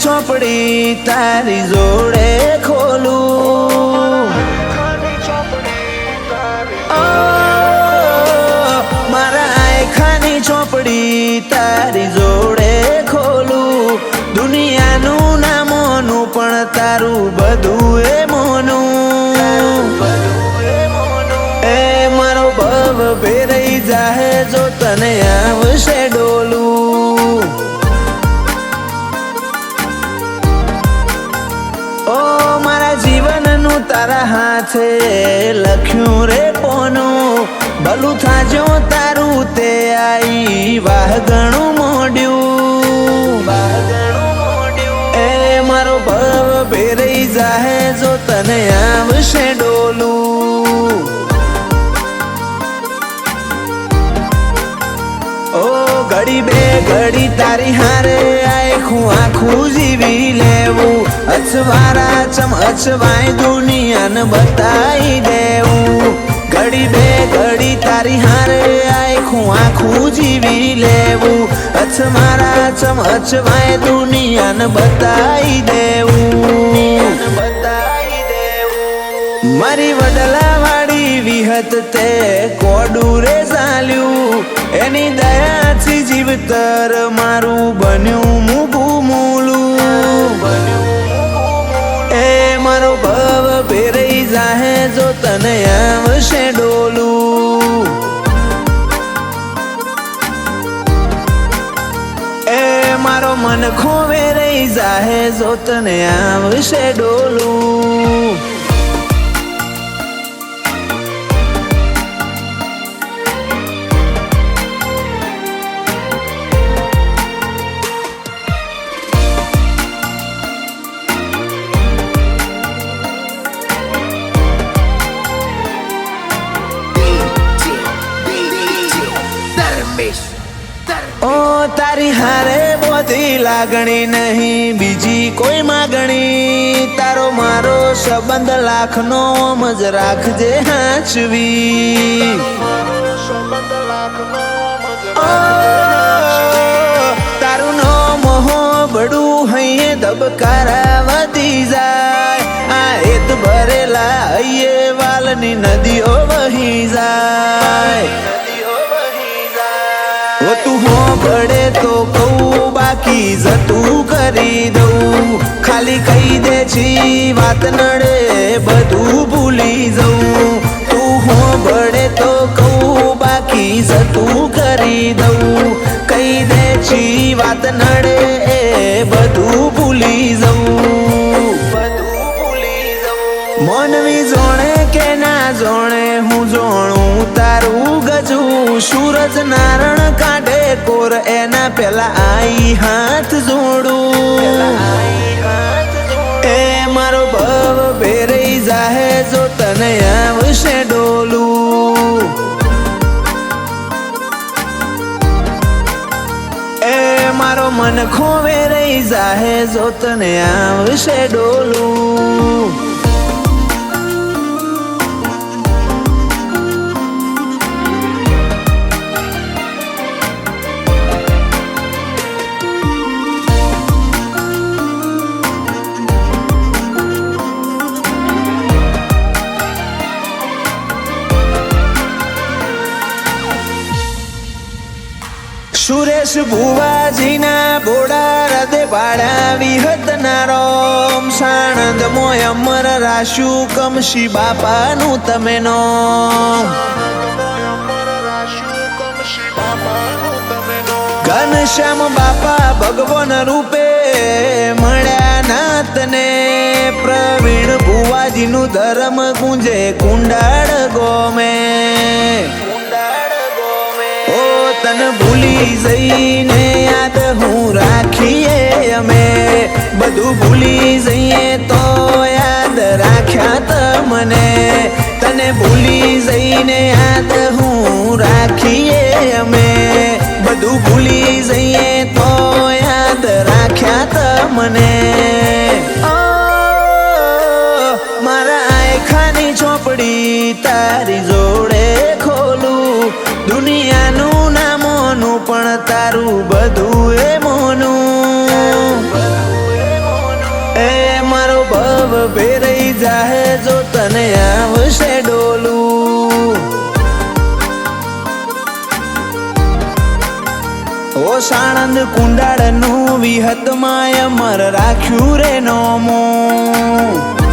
ચોપડી તારી જોડે ખોલું, મારા આયખાની ચોપડી તારી જોડે ખોલું, દુનિયાનું ના મોનું પણ તારું બધું એ મોનું, એ મારો ભવ ભેરાઈ જાહે જો તને આવશે ડોલું. ઓ મારા જીવનનું તારા હાથે લખ્યું રે પોનું, ભલું થાજો તારું તે આઈ વાહ ઘણું મોડ્યું, એ મારો ભવ ભેરાઈ જાહે જો તને આવશે ડોલું. ઓ ઘડી બે ઘડી તારી હારે આખું જીવી લેવું, અછવારા ચમ અછવાય દુનિયાને બતાવી દેવું, ઘડી બે ઘડી તારી હારે આખું જીવી લેવું, અછવારા ચમ અછવાય દુનિયાને બતાવી દેવું, મારી વડલા વાળી વિહત તે કોડું રે ચાલ્યું, એની દયાથી જીવતર મારું બન્યું મૂગું મૂલું, એ મારો ભવ ભેરાઈ જાહે જો તને આવશે ડોલું. એ મારો મન ખોવે રહી જાહે જો તને આવશે ડોલું. ઓ તારી હારે બધી લાગણી નહીં બીજી કોઈ માગણી, તારો મારો સંબંધ લાખનો જ રાખજે હાચવી, તારું નો મોહો બડું હૈયે ધબકારા વધી જાય, આ હેત ભરેલા હૈયે વાલની નદીઓ વહી જાય. ઓ તું હો બડે તો કહું બાકી જતું કરી દઉં, ખાલી કહી દે છી વાત નડે બધું ભૂલી જઉં, તું હો બડે તો કહું બાકી જતું કરી દઉં, કહી દે છી વાત નડે બધું ભૂલી જઉં, મોનવી જોણે કે ના જોણે હું જોણું તારું ગજું, સૂરજ નારણ કાઢે કોર એના પેલા આઈ હાથ જોડું, એ મારો ભવ ભેરાઈ જાહે જો તને આવશે ડોલું. એ મારો મન ખોવે રહી જાહે જો તને આવશે ડોલું. સુરેશ ભુવાજીના બોડા હૃદય પાડ્યા વિહત નારોમ, સાણંદ મોય અમર રાશ્યું કમશી બાપાનું તમે નો, ઘનશ્યામ બાપા ભગવાન રૂપે મળ્યા નાતને, પ્રવીણ ભુવાજીનું ધર્મ ગુંજે કુંડાળ ગોમે, તન ભૂલી જઈને યાદ હું રાખીએ અમે, બધું ભૂલી જઈએ તો યાદ રાખ્યા તમને, તને ભૂલી જઈને યાદ હું રાખીએ અમે, બધું ભૂલી જઈએ તો યાદ રાખ્યા તમને. મારા આયખાની ચોપડી તારી જોડે ખોલું, દુનિયાનું ના મોનું પણ તારું બધું એ મોનું, ભેરઈ જાહે જો તને આવશે ડોલું. ઓ સાણંદ કુંડાળનું વિહતમાં અમર રાખ્યું રે નોમું.